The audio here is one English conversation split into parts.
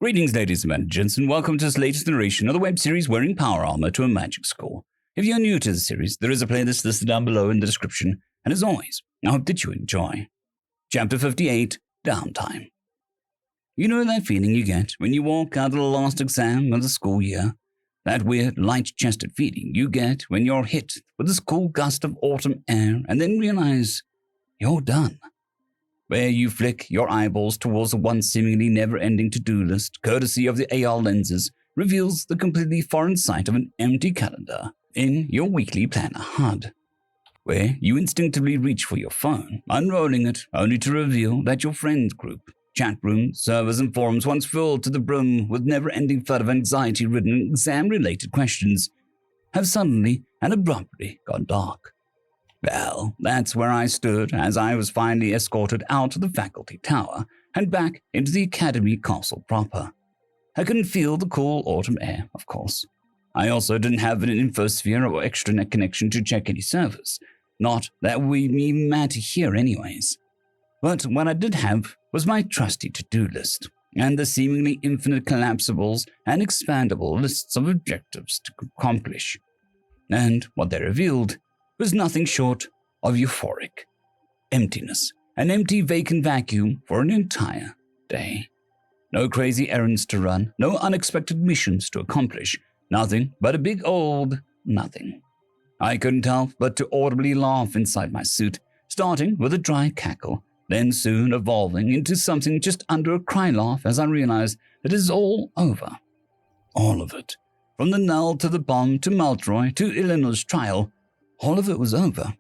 Greetings, ladies and gents, and welcome to this latest iteration of the web series Wearing Power Armor to a Magic School. If you're new to the series, there is a playlist listed down below in the description, and as always, I hope that you enjoy. Chapter 58, Downtime. You know that feeling you get when you walk out of the last exam of the school year? That weird, light-chested feeling you get when you're hit with this cool gust of autumn air and then realize you're done. Where you flick your eyeballs towards the one seemingly never-ending to-do list, courtesy of the AR lenses, reveals the completely foreign sight of an empty calendar in your weekly planner HUD, where you instinctively reach for your phone, unrolling it only to reveal that your friend group, chat rooms, servers, and forums once filled to the brim with never-ending flood of anxiety-ridden exam-related questions have suddenly and abruptly gone dark. Well, that's where I stood as I was finally escorted out of the faculty tower and back into the academy castle proper. I couldn't feel the cool autumn air, of course. I also didn't have an infosphere or extranet connection to check any servers. Not that we'd even matter here anyways. But what I did have was my trusty to-do list and the seemingly infinite collapsibles and expandable lists of objectives to accomplish. And what they revealed was nothing short of euphoric. Emptiness, an empty vacant vacuum for an entire day. No crazy errands to run, no unexpected missions to accomplish, nothing but a big old nothing. I couldn't help but to audibly laugh inside my suit, starting with a dry cackle, then soon evolving into something just under a cry laugh as I realized that it is all over. All of it. From the null to the bomb to Maltroy to Illinois' trial, all of it was over.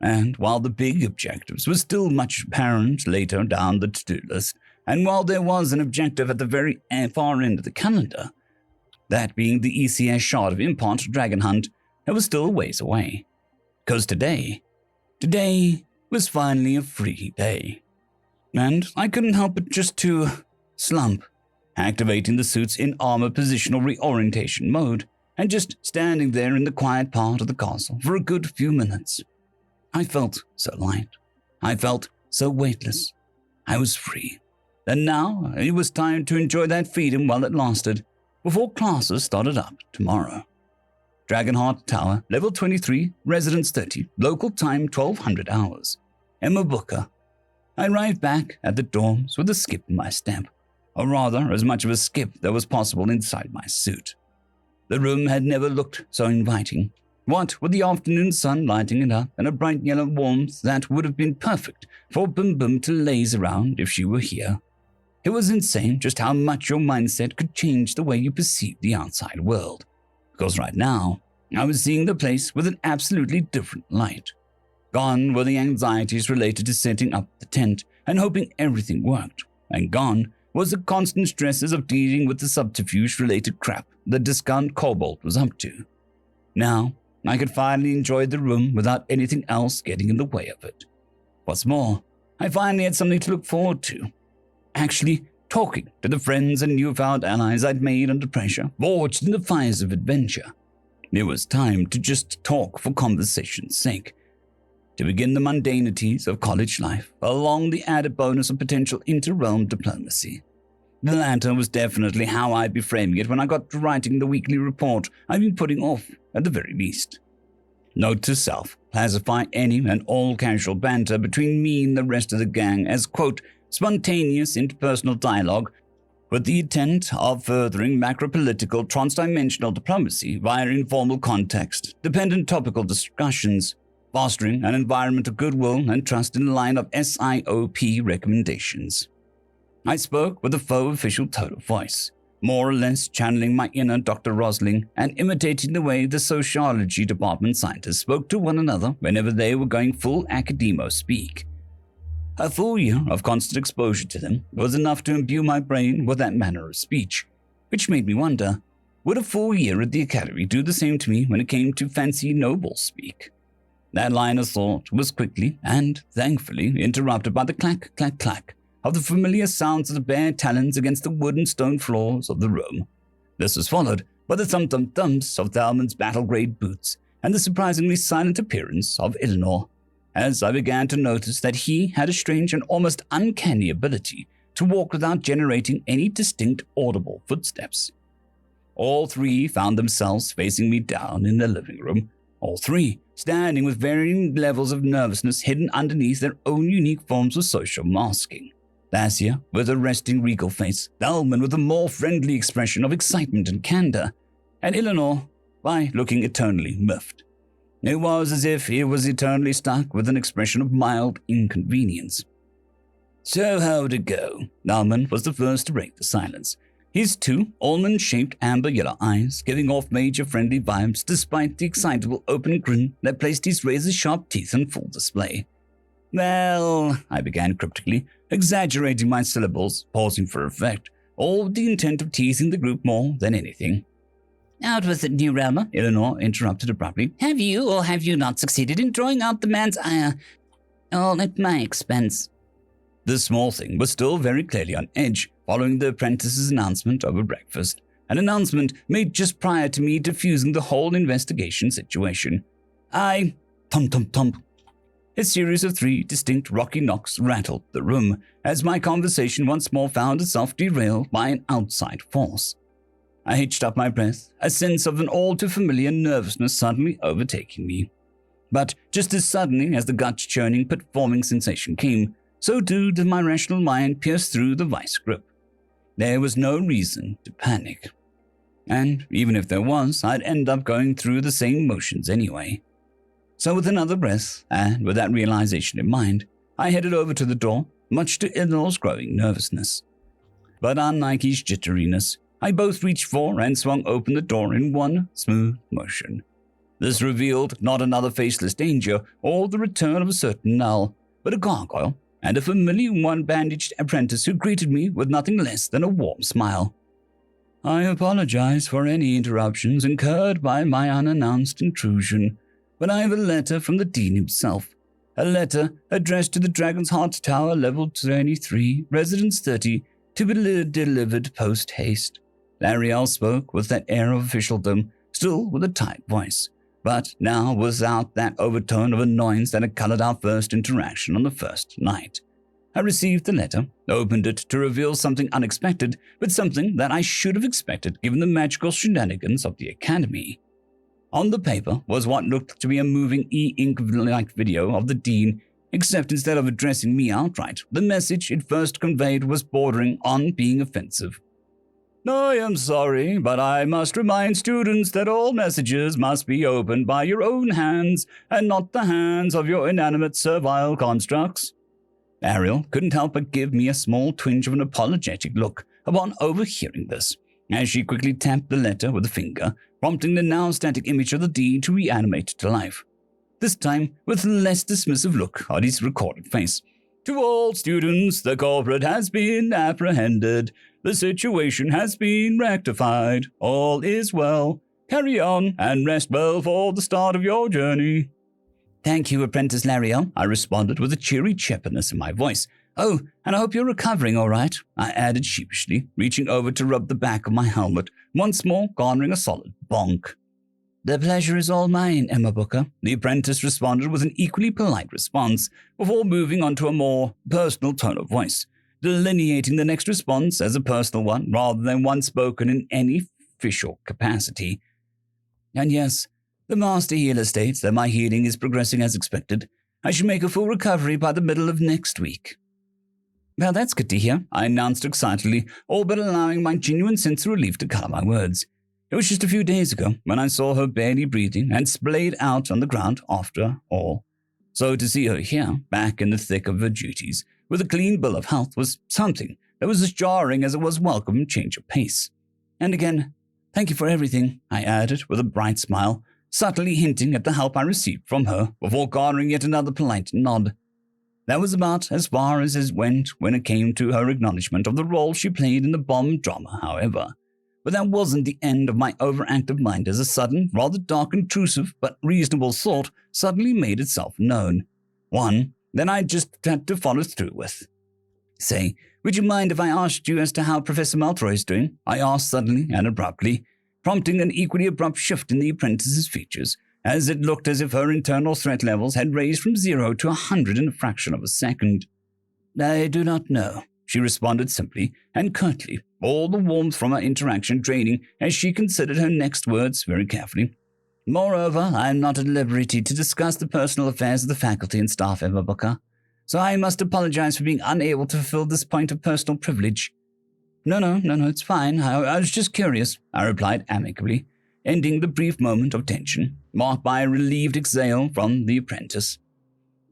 And while the big objectives were still much apparent later down the to-do list, and while there was an objective at the very far end of the calendar, that being the ECS shard of Import Dragon Hunt, it was still a ways away. Because today was finally a free day. And I couldn't help but just to slump, activating the suit's in-armor positional reorientation mode, and just standing there in the quiet part of the castle for a good few minutes. I felt so light. I felt so weightless. I was free. And now it was time to enjoy that freedom while it lasted, before classes started up tomorrow. Dragonheart Tower, level 23, residence 30, local time 1200 hours. Emma Booker. I arrived back at the dorms with a skip in my step, or rather as much of a skip that was possible inside my suit. The room had never looked so inviting, what with the afternoon sun lighting it up and a bright yellow warmth that would have been perfect for Bum Bum to laze around if she were here. It was insane just how much your mindset could change the way you perceived the outside world, because right now, I was seeing the place with an absolutely different light. Gone were the anxieties related to setting up the tent and hoping everything worked, and gone was the constant stresses of dealing with the subterfuge-related crap the discount Cobalt was up to. Now, I could finally enjoy the room without anything else getting in the way of it. What's more, I finally had something to look forward to. Actually talking to the friends and newfound allies I'd made under pressure, forged in the fires of adventure. It was time to just talk for conversation's sake. To begin the mundanities of college life, along the added bonus of potential inter-realm diplomacy. The latter was definitely how I'd be framing it when I got to writing the weekly report I'd been putting off, at the very least. Note to self, classify any and all casual banter between me and the rest of the gang as, quote, spontaneous interpersonal dialogue with the intent of furthering macro-political transdimensional diplomacy via informal context, dependent topical discussions, fostering an environment of goodwill and trust in the line of SIOP recommendations. I spoke with a faux official tone of voice, more or less channeling my inner Dr. Rosling and imitating the way the sociology department scientists spoke to one another whenever they were going full academo speak. A full year of constant exposure to them was enough to imbue my brain with that manner of speech, which made me wonder, would a full year at the academy do the same to me when it came to fancy noble speak? That line of thought was quickly and thankfully interrupted by the clack, clack, clack of the familiar sounds of the bare talons against the wood and stone floors of the room. This was followed by the thump-thump-thumps of Thalman's battle-grade boots and the surprisingly silent appearance of Eleanor, as I began to notice that he had a strange and almost uncanny ability to walk without generating any distinct audible footsteps. All three found themselves facing me down in the living room, all three standing with varying levels of nervousness hidden underneath their own unique forms of social masking. Thasia with a resting regal face, Thelman with a more friendly expression of excitement and candor, and Eleanor by looking eternally miffed. It was as if he was eternally stuck with an expression of mild inconvenience. "So how'd it go?" Thelman was the first to break the silence, his two almond-shaped amber-yellow eyes giving off major friendly vibes despite the excitable open grin that placed his razor-sharp teeth on full display. "Well," I began cryptically, exaggerating my syllables, pausing for effect, all with the intent of teasing the group more than anything. "Out with it, New Realmer," Eleanor interrupted abruptly. "Have you or have you not succeeded in drawing out the man's ire, all at my expense?" The small thing was still very clearly on edge following the apprentice's announcement over breakfast, an announcement made just prior to me diffusing the whole investigation situation. Thump. A series of 3 distinct rocky knocks rattled the room as my conversation once more found itself derailed by an outside force. I hitched up my breath, a sense of an all-too-familiar nervousness suddenly overtaking me. But just as suddenly as the gut-churning pit-forming sensation came, so too did my rational mind pierce through the vice grip. There was no reason to panic. And even if there was, I'd end up going through the same motions anyway. So with another breath, and with that realization in mind, I headed over to the door, much to Eleanor's growing nervousness. But unlike his jitteriness, I both reached for and swung open the door in one smooth motion. This revealed not another faceless danger or the return of a certain null, but a gargoyle and a familiar one-bandaged apprentice who greeted me with nothing less than a warm smile. "I apologize for any interruptions incurred by my unannounced intrusion, but I have a letter from the Dean himself, a letter addressed to the Dragon's Heart Tower, Level 23, Residence 30, to be delivered post-haste." Lariel spoke with that air of officialdom, still with a tight voice, but now without that overtone of annoyance that had colored our first interaction on the first night. I received the letter, opened it to reveal something unexpected, but something that I should have expected given the magical shenanigans of the Academy. On the paper was what looked to be a moving e-ink-like video of the Dean, except instead of addressing me outright, the message it first conveyed was bordering on being offensive. "I am sorry, but I must remind students that all messages must be opened by your own hands and not the hands of your inanimate servile constructs." Ariel couldn't help but give me a small twinge of an apologetic look upon overhearing this, as she quickly tapped the letter with a finger, prompting the now static image of the Dean to reanimate to life, this time with a less dismissive look on his recorded face. "To all students, the culprit has been apprehended. The situation has been rectified. All is well. Carry on and rest well for the start of your journey." "Thank you, Apprentice Lariel," I responded with a cheery chipper-ness in my voice. "Oh, and I hope you're recovering all right," I added sheepishly, reaching over to rub the back of my helmet, once more garnering a solid bonk. "The pleasure is all mine, Emma Booker," the apprentice responded with an equally polite response, before moving on to a more personal tone of voice, delineating the next response as a personal one rather than one spoken in any official capacity. "And yes, the Master Healer states that my healing is progressing as expected. I should make a full recovery by the middle of next week." "Well, that's good to hear," I announced excitedly, all but allowing my genuine sense of relief to color my words. It was just a few days ago when I saw her barely breathing and splayed out on the ground after all. So to see her here, back in the thick of her duties, with a clean bill of health, was something that was as jarring as it was welcome change of pace. "And again, thank you for everything," I added with a bright smile, subtly hinting at the help I received from her before garnering yet another polite nod. That was about as far as it went when it came to her acknowledgement of the role she played in the bomb drama, however. But that wasn't the end of my overactive mind as a sudden, rather dark, intrusive, but reasonable thought suddenly made itself known. One that I just had to follow through with. "Say, would you mind if I asked you as to how Professor Maltroy is doing?" I asked suddenly and abruptly, prompting an equally abrupt shift in the apprentice's features, as it looked as if her internal threat levels had raised from 0 to 100 in a fraction of a second. "I do not know," she responded simply and curtly, all the warmth from her interaction draining as she considered her next words very carefully. Moreover, I am not at liberty to discuss the personal affairs of the faculty and staff, Emma Booker, so I must apologize for being unable to fulfill this point of personal privilege. No, it's fine. I was just curious, I replied amicably, ending the brief moment of tension, marked by a relieved exhale from the apprentice.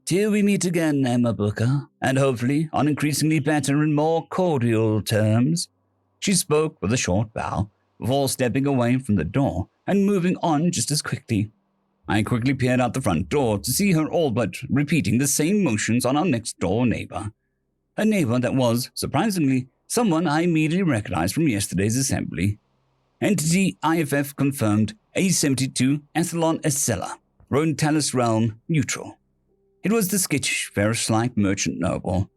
Till we meet again, Emma Booker, and hopefully on increasingly better and more cordial terms. She spoke with a short bow, before stepping away from the door and moving on just as quickly. I quickly peered out the front door to see her all but repeating the same motions on our next-door neighbor. A neighbor that was, surprisingly, someone I immediately recognized from yesterday's assembly. Entity IFF confirmed A72 Athlon Escella, Rontalis Realm, neutral. It was the skittish, ferrous-like merchant noble.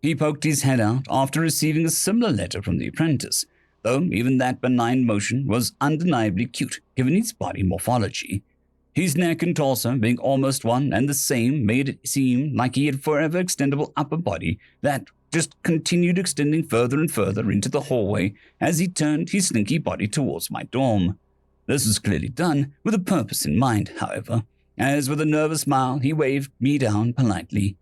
He poked his head out after receiving a similar letter from the apprentice, though even that benign motion was undeniably cute given his body morphology. His neck and torso being almost one and the same made it seem like he had forever extendable upper body that just continued extending further and further into the hallway as he turned his slinky body towards my dorm. This was clearly done with a purpose in mind, however, as with a nervous smile he waved me down politely.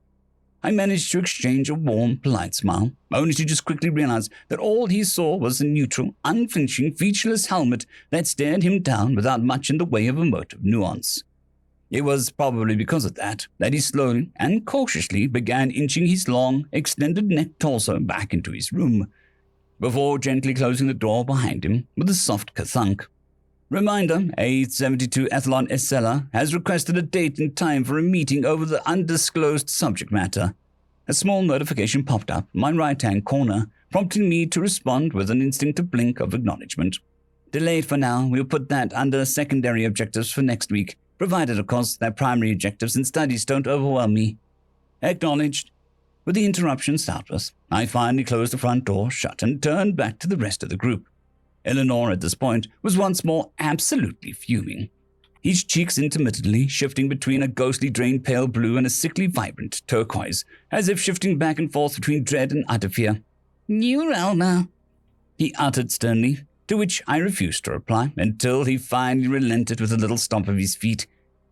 I managed to exchange a warm, polite smile, only to just quickly realize that all he saw was a neutral, unflinching, featureless helmet that stared him down without much in the way of emotive nuance. It was probably because of that he slowly and cautiously began inching his long, extended neck torso back into his room, before gently closing the door behind him with a soft ka-thunk. Reminder, A72 Athlon Escella has requested a date and time for a meeting over the undisclosed subject matter. A small notification popped up in my right-hand corner, prompting me to respond with an instinctive blink of acknowledgement. Delayed for now, we'll put that under secondary objectives for next week, provided, of course, that primary objectives and studies don't overwhelm me. Acknowledged. With the interruption doubtless, I finally closed the front door shut and turned back to the rest of the group. Eleanor, at this point, was once more absolutely fuming, his cheeks intermittently shifting between a ghostly drained pale blue and a sickly vibrant turquoise, as if shifting back and forth between dread and utter fear. "You, Elma," he uttered sternly, to which I refused to reply until he finally relented with a little stomp of his feet.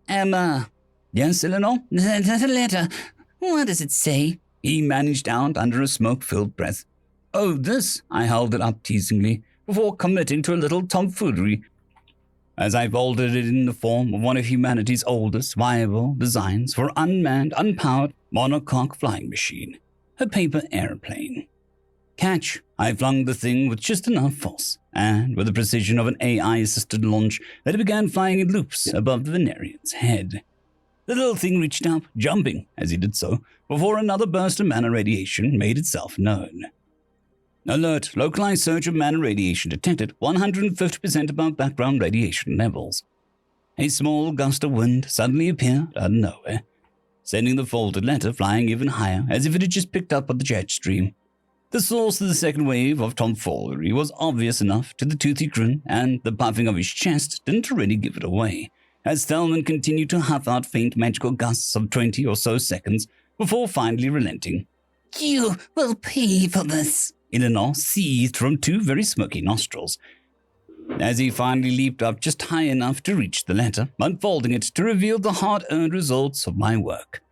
"Emma." "Yes, Eleanor?" The letter. What does it say?" he managed out under a smoke-filled breath. "Oh, this," I held it up teasingly, before committing to a little tomfoolery, as I folded it in the form of one of humanity's oldest viable designs for unmanned, unpowered, monocoque flying machine, a paper airplane. Catch, I flung the thing with just enough force, and with the precision of an AI-assisted launch, that it began flying in loops above the Venerian's head. The little thing reached up, jumping as he did so, before another burst of mana radiation made itself known. Alert, localized surge of mana radiation detected 150% above background radiation levels. A small gust of wind suddenly appeared out of nowhere, sending the folded letter flying even higher as if it had just picked up on the jet stream. The source of the second wave of tomfoolery was obvious enough to the toothy grin, and the puffing of his chest didn't really give it away, as Thelman continued to huff out faint magical gusts of 20 or so seconds before finally relenting. "You will pay for this," Eleanor seethed from two very smoky nostrils, as he finally leaped up just high enough to reach the letter, unfolding it to reveal the hard-earned results of my work,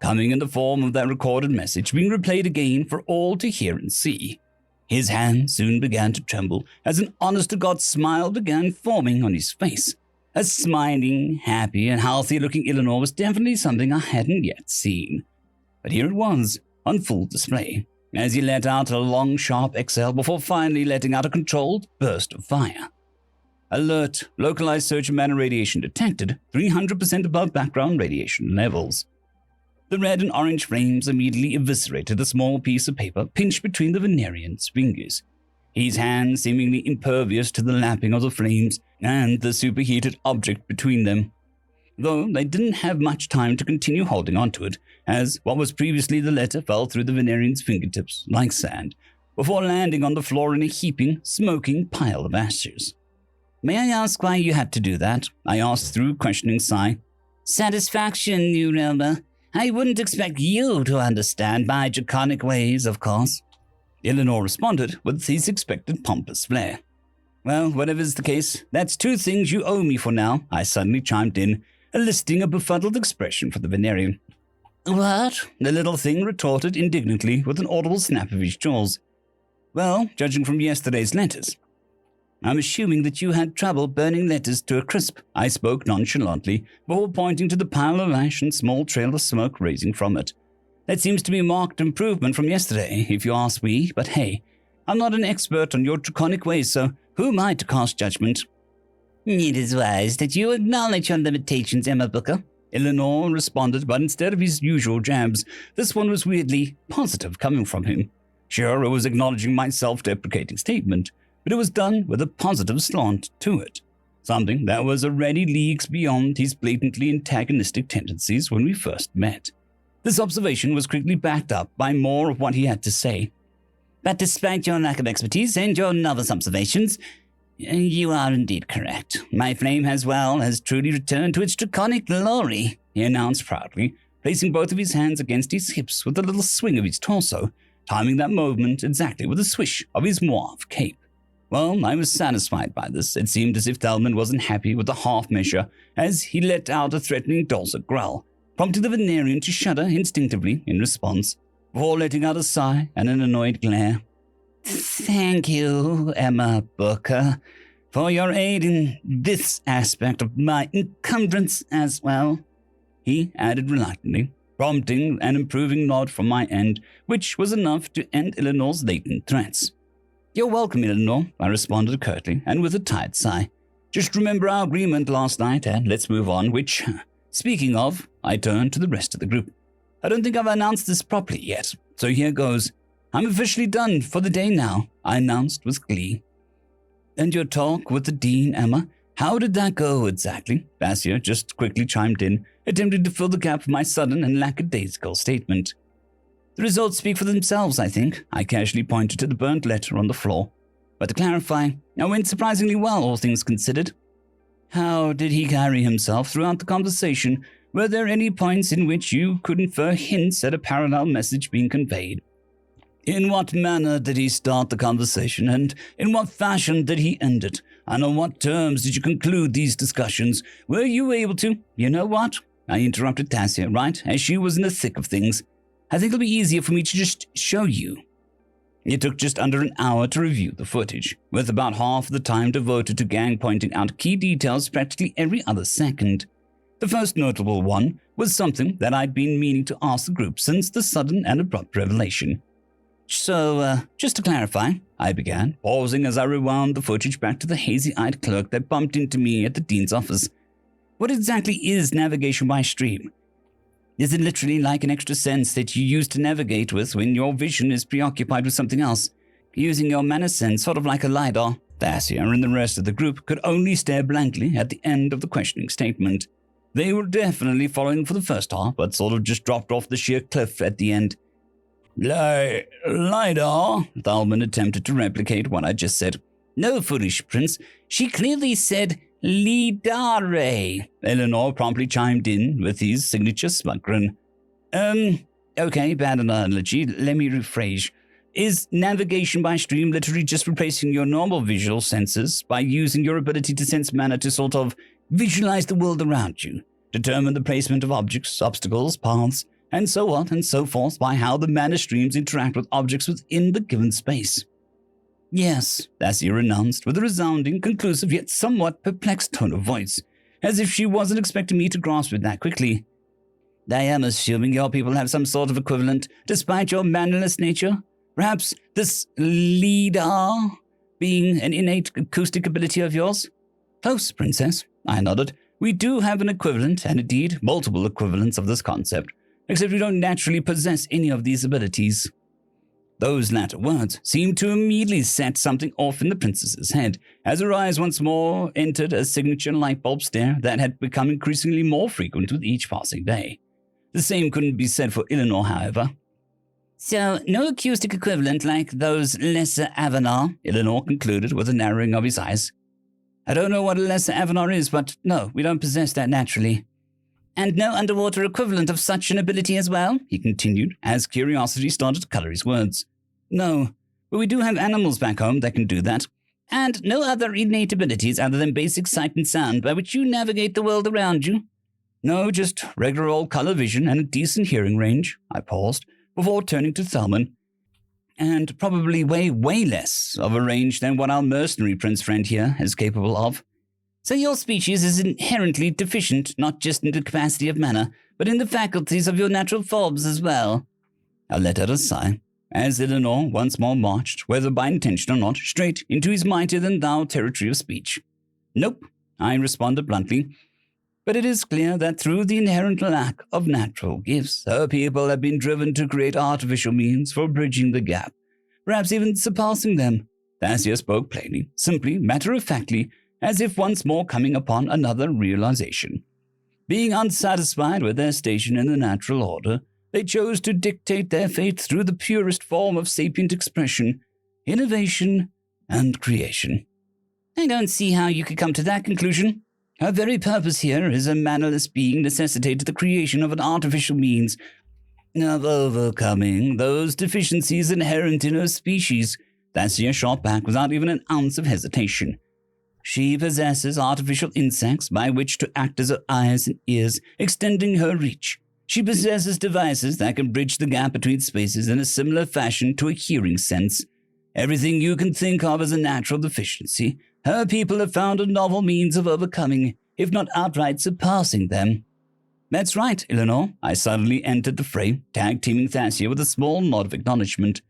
coming in the form of that recorded message being replayed again for all to hear and see. His hand soon began to tremble as an honest-to-God smile began forming on his face. A smiling, happy, and healthy-looking Eleanor was definitely something I hadn't yet seen. But here it was, on full display, as he let out a long, sharp exhale before finally letting out a controlled burst of fire. Alert, localized surge of mana radiation detected, 300% above background radiation levels. The red and orange flames immediately eviscerated the small piece of paper pinched between the Venerian's fingers, his hand seemingly impervious to the lapping of the flames and the superheated object between them. Though they didn't have much time to continue holding onto it, as what was previously the letter fell through the Venerian's fingertips like sand, before landing on the floor in a heaping, smoking pile of ashes. "May I ask why you had to do that?" I asked through questioning sigh. "Satisfaction, you Elma. I wouldn't expect you to understand my draconic ways, of course. Eleanor responded with his expected pompous flair. Well, whatever's the case, that's 2 things you owe me for now, I suddenly chimed in, eliciting a befuddled expression from the Venerian. What? The little thing retorted indignantly with an audible snap of his jaws. Well, judging from yesterday's letters. I'm assuming that you had trouble burning letters to a crisp, I spoke nonchalantly, before pointing to the pile of ash and small trail of smoke rising from it. That seems to be a marked improvement from yesterday, if you ask me, but hey, I'm not an expert on your draconic ways, so who am I to cast judgment? It is wise that you acknowledge your limitations, Emma Booker. Eleanor responded, but instead of his usual jabs, this one was weirdly positive coming from him. Sure, I was acknowledging my self-deprecating statement, but it was done with a positive slant to it, something that was already leagues beyond his blatantly antagonistic tendencies when we first met. This observation was quickly backed up by more of what he had to say. But despite your lack of expertise and your novice observations, you are indeed correct. My flame has truly returned to its draconic glory, he announced proudly, placing both of his hands against his hips with a little swing of his torso, timing that movement exactly with a swish of his mauve cape. Well, I was satisfied by this. It seemed as if Thelman wasn't happy with the half measure as he let out a threatening dulcet growl, prompting the Venerian to shudder instinctively in response, before letting out a sigh and an annoyed glare. Thank you, Emma Booker, for your aid in this aspect of my encumbrance as well, he added reluctantly, prompting an improving nod from my end, which was enough to end Eleanor's latent threats. You're welcome, Eleanor, I responded curtly and with a tired sigh. Just remember our agreement last night and let's move on, which, speaking of, I turned to the rest of the group. I don't think I've announced this properly yet, so here goes. I'm officially done for the day now, I announced with glee. And your talk with the Dean, Emma? How did that go exactly? Vassia just quickly chimed in, attempting to fill the gap of my sudden and lackadaisical statement. The results speak for themselves, I think. I casually pointed to the burnt letter on the floor. But to clarify, I went surprisingly well, all things considered. How did he carry himself throughout the conversation? Were there any points in which you could infer hints at a parallel message being conveyed? In what manner did he start the conversation, and in what fashion did he end it? And on what terms did you conclude these discussions? Were you able to— You know what? I interrupted Tassia, right, as she was in the thick of things. I think it'll be easier for me to just show you. It took just under an hour to review the footage, with about half the time devoted to Gang pointing out key details practically every other second. The first notable one was something that I'd been meaning to ask the group since the sudden and abrupt revelation. So, just to clarify, I began, pausing as I rewound the footage back to the hazy-eyed clerk that bumped into me at the dean's office. What exactly is navigation by stream? Is it literally like an extra sense that you use to navigate with when your vision is preoccupied with something else? Using your mana sense, sort of like a LiDAR? Vassia and the rest of the group could only stare blankly at the end of the questioning statement. They were definitely following for the first half, but sort of just dropped off the sheer cliff at the end. LiDAR? Thalman attempted to replicate what I just said. No, foolish prince. She clearly said lidare. Eleanor promptly chimed in with his signature smug grin. Okay, bad analogy. Let me rephrase. Is navigation by stream literally just replacing your normal visual senses by using your ability to sense mana to sort of visualize the world around you, determine the placement of objects, obstacles, paths, and so on and so forth by how the mana streams interact with objects within the given space? Yes, Vassia announced with a resounding, conclusive yet somewhat perplexed tone of voice, as if she wasn't expecting me to grasp it that quickly. I am assuming your people have some sort of equivalent, despite your mannerless nature. Perhaps this LiDAR being an innate acoustic ability of yours? Close, princess, I nodded. We do have an equivalent, and indeed multiple equivalents of this concept, except we don't naturally possess any of these abilities. Those latter words seemed to immediately set something off in the princess's head, as her eyes once more entered a signature light bulb stare that had become increasingly more frequent with each passing day. The same couldn't be said for Eleanor, however. So, no acoustic equivalent like those lesser Avanar, Eleanor concluded with a narrowing of his eyes. I don't know what a lesser Avanar is, but no, we don't possess that naturally. And no underwater equivalent of such an ability as well? He continued, as curiosity started to color his words. No, but we do have animals back home that can do that. And no other innate abilities other than basic sight and sound by which you navigate the world around you? No, just regular old color vision and a decent hearing range. I paused, before turning to Thalman. And probably way less of a range than what our mercenary prince friend here is capable of. So your species is inherently deficient, not just in the capacity of mana, but in the faculties of your natural forbs as well. I let out a sigh, as Eleanor once more marched, whether by intention or not, straight into his mightier-than-thou territory of speech. Nope, I responded bluntly. But it is clear that through the inherent lack of natural gifts, her people have been driven to create artificial means for bridging the gap, perhaps even surpassing them. Thassia spoke plainly, simply, matter-of-factly, as if once more coming upon another realization. Being unsatisfied with their station in the natural order, they chose to dictate their fate through the purest form of sapient expression, innovation, and creation. I don't see how you could come to that conclusion. Her very purpose here is a mannerless being necessitated the creation of an artificial means of overcoming those deficiencies inherent in her species. Thassia shot back without even an ounce of hesitation. She possesses artificial insects by which to act as her eyes and ears, extending her reach. She possesses devices that can bridge the gap between spaces in a similar fashion to a hearing sense. Everything you can think of as a natural deficiency, her people have found a novel means of overcoming, if not outright surpassing them. That's right, Eleanor. I suddenly entered the fray, tag-teaming Thassia with a small nod of acknowledgement.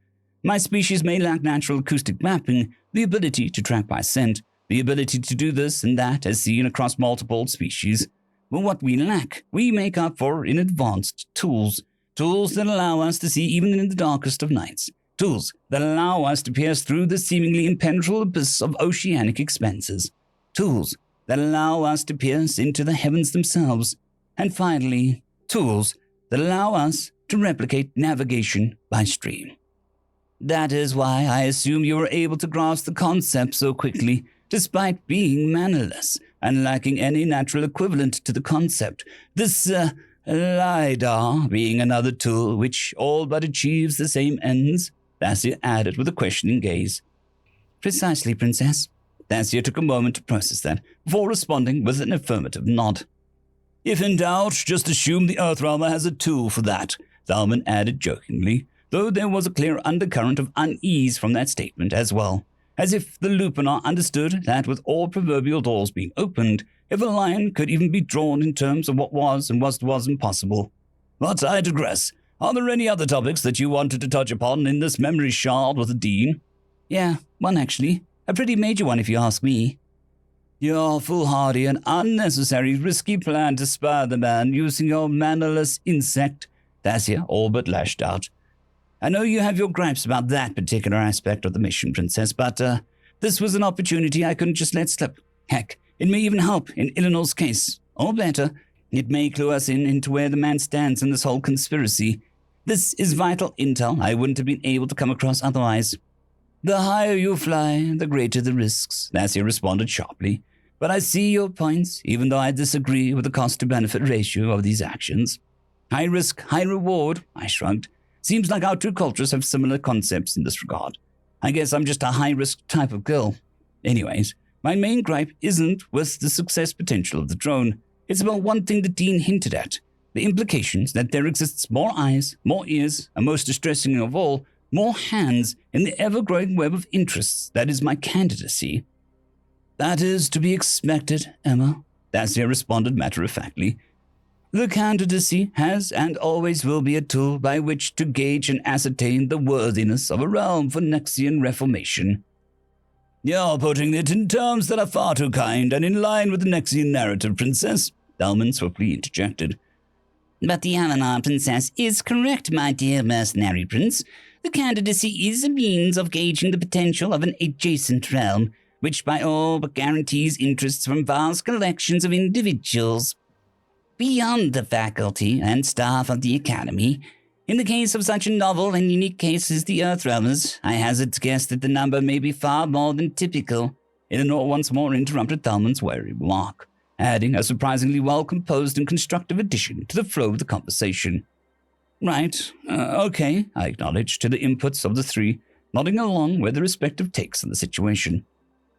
My species may lack natural acoustic mapping, the ability to track by scent, the ability to do this and that as seen across multiple species. But what we lack, we make up for in advanced tools. Tools that allow us to see even in the darkest of nights. Tools that allow us to pierce through the seemingly impenetrable abyss of oceanic expanses. Tools that allow us to pierce into the heavens themselves. And finally, tools that allow us to replicate navigation by stream. That is why I assume you were able to grasp the concept so quickly, despite being mannerless and lacking any natural equivalent to the concept. This, LiDAR being another tool which all but achieves the same ends, Thassia added with a questioning gaze. Precisely, Princess. Thassia took a moment to process that, before responding with an affirmative nod. If in doubt, just assume the Earthrealmer has a tool for that, Thalman added jokingly, though there was a clear undercurrent of unease from that statement as well. As if the Lupinar understood that with all proverbial doors being opened, if a line could even be drawn in terms of what was and what wasn't possible. But I digress. Are there any other topics that you wanted to touch upon in this memory shard with the Dean? Yeah, one actually. A pretty major one if you ask me. Your foolhardy and unnecessary risky plan to spare the man using your mannerless insect, Thassia all but lashed out. I know you have your gripes about that particular aspect of the mission, Princess, but this was an opportunity I couldn't just let slip. Heck, it may even help in Eleanor's case. Or better, it may clue us into where the man stands in this whole conspiracy. This is vital intel I wouldn't have been able to come across otherwise. The higher you fly, the greater the risks, Thassia responded sharply. But I see your points, even though I disagree with the cost-to-benefit ratio of these actions. High risk, high reward, I shrugged. Seems like our two cultures have similar concepts in this regard. I guess I'm just a high-risk type of girl. Anyways, my main gripe isn't with the success potential of the drone. It's about one thing the Dean hinted at. The implications that there exists more eyes, more ears, and most distressing of all, more hands in the ever-growing web of interests that is my candidacy. That is to be expected, Emma, Thassia responded matter-of-factly. The candidacy has and always will be a tool by which to gauge and ascertain the worthiness of a realm for Nexian reformation. You're putting it in terms that are far too kind and in line with the Nexian narrative, Princess, Thalman swiftly interjected. But the Eleanor Princess is correct, my dear mercenary prince. The candidacy is a means of gauging the potential of an adjacent realm, which by all but guarantees interests from vast collections of individuals beyond the faculty and staff of the Academy. In the case of such a novel and unique case as the Earthrealmers, I hazard to guess that the number may be far more than typical. Eleanor once more interrupted Thalman's wary remark. adding a surprisingly well-composed and constructive addition to the flow of the conversation. Right, okay, I acknowledged to the inputs of the three, nodding along with their respective takes on the situation.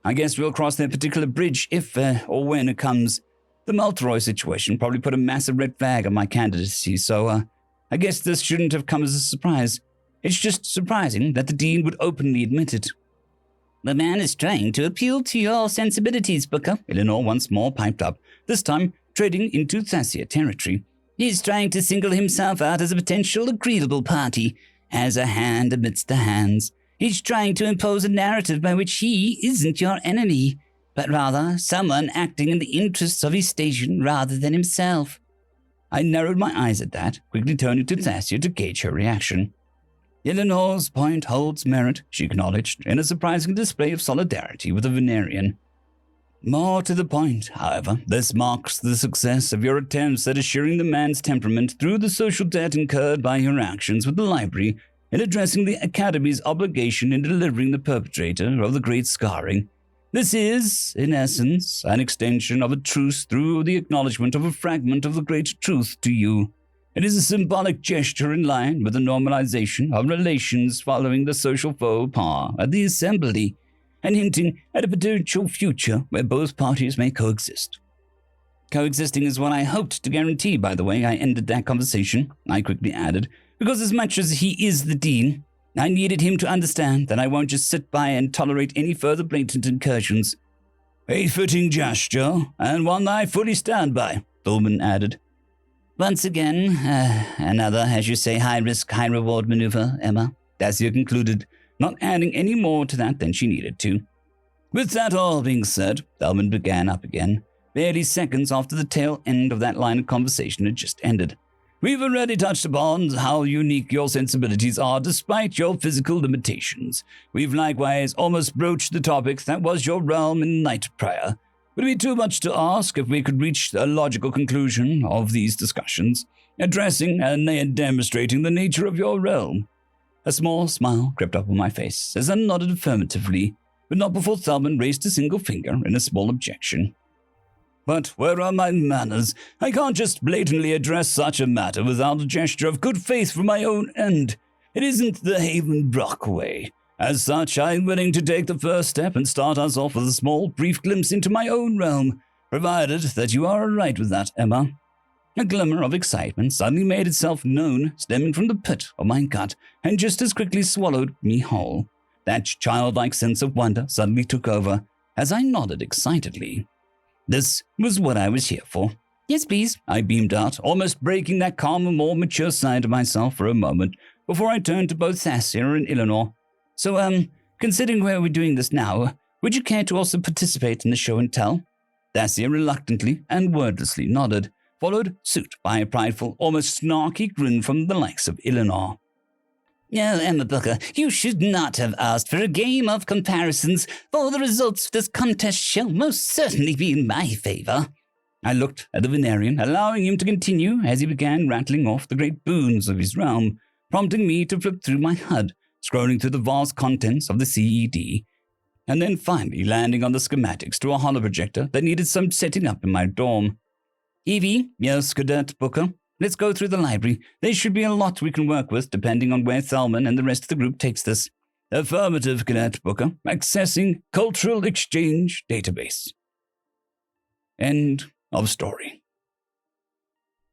I guess we'll cross that particular bridge if or when it comes. The Melteroy situation probably put a massive red flag on my candidacy, so I guess this shouldn't have come as a surprise. It's just surprising that the Dean would openly admit it. The man is trying to appeal to your sensibilities, Booker, Eleanor once more piped up, this time treading into Thassia territory. He's trying to single himself out as a potential agreeable party, as a hand amidst the hands. He's trying to impose a narrative by which he isn't your enemy, but rather someone acting in the interests of his station rather than himself. I narrowed my eyes at that, quickly turning to Thassia to gauge her reaction. Eleanor's point holds merit, she acknowledged, in a surprising display of solidarity with the Venerian. More to the point, however, this marks the success of your attempts at assuring the man's temperament through the social debt incurred by your actions with the library in addressing the Academy's obligation in delivering the perpetrator of the great scarring. This is, in essence, an extension of a truce through the acknowledgement of a fragment of the great truth to you. It is a symbolic gesture in line with the normalization of relations following the social faux pas at the Assembly, and hinting at a potential future where both parties may coexist. Coexisting is what I hoped to guarantee, by the way I ended that conversation, I quickly added, because as much as he is the Dean, I needed him to understand that I won't just sit by and tolerate any further blatant incursions. A fitting gesture, and one I fully stand by, Thulman added. Once again, another, as you say, high-risk, high-reward maneuver, Emma, Thassia concluded, not adding any more to that than she needed to. With that all being said, Thulman began up again, barely seconds after the tail end of that line of conversation had just ended. We've already touched upon how unique your sensibilities are despite your physical limitations. We've likewise almost broached the topic that was your realm in night prior. Would it be too much to ask if we could reach a logical conclusion of these discussions, addressing and demonstrating the nature of your realm? A small smile crept up on my face as I nodded affirmatively, but not before Thulman raised a single finger in a small objection. But where are my manners? I can't just blatantly address such a matter without a gesture of good faith for my own end. It isn't the Haven Brock way. As such, I'm willing to take the first step and start us off with a small, brief glimpse into my own realm, provided that you are all right with that, Emma. A glimmer of excitement suddenly made itself known, stemming from the pit of my gut, and just as quickly swallowed me whole. That childlike sense of wonder suddenly took over, as I nodded excitedly. This was what I was here for. Yes, please, I beamed out, almost breaking that calmer, more mature side of myself for a moment, before I turned to both Thassia and Eleanor. So, considering where we're doing this now, would you care to also participate in the show and tell? Thassia reluctantly and wordlessly nodded, followed suit by a prideful, almost snarky grin from the likes of Eleanor. No, Emma Booker, you should not have asked for a game of comparisons, for the results of this contest shall most certainly be in my favor. I looked at the Venerian, allowing him to continue as he began rattling off the great boons of his realm, prompting me to flip through my HUD, scrolling through the vast contents of the CED, and then finally landing on the schematics to a holoprojector that needed some setting up in my dorm. Evie, yes, Cadet Booker, let's go through the library. There should be a lot we can work with depending on where Thulman and the rest of the group takes this. Affirmative, Cadet Booker. Accessing Cultural Exchange Database. End of story.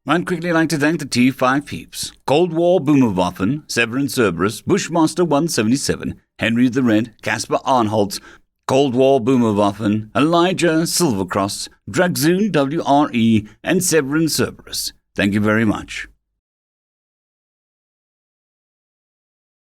I'd quickly like to thank the T5 peeps, Cold War Boomerwaffen, Sevaren Serberous, Bushmaster 177, Henry the Red, Casper Arnholtz, Cold War Boomerwaffen, Elijah Silvercross, Dragzoon W.R.E, and Sevaren Serberous. Thank you very much.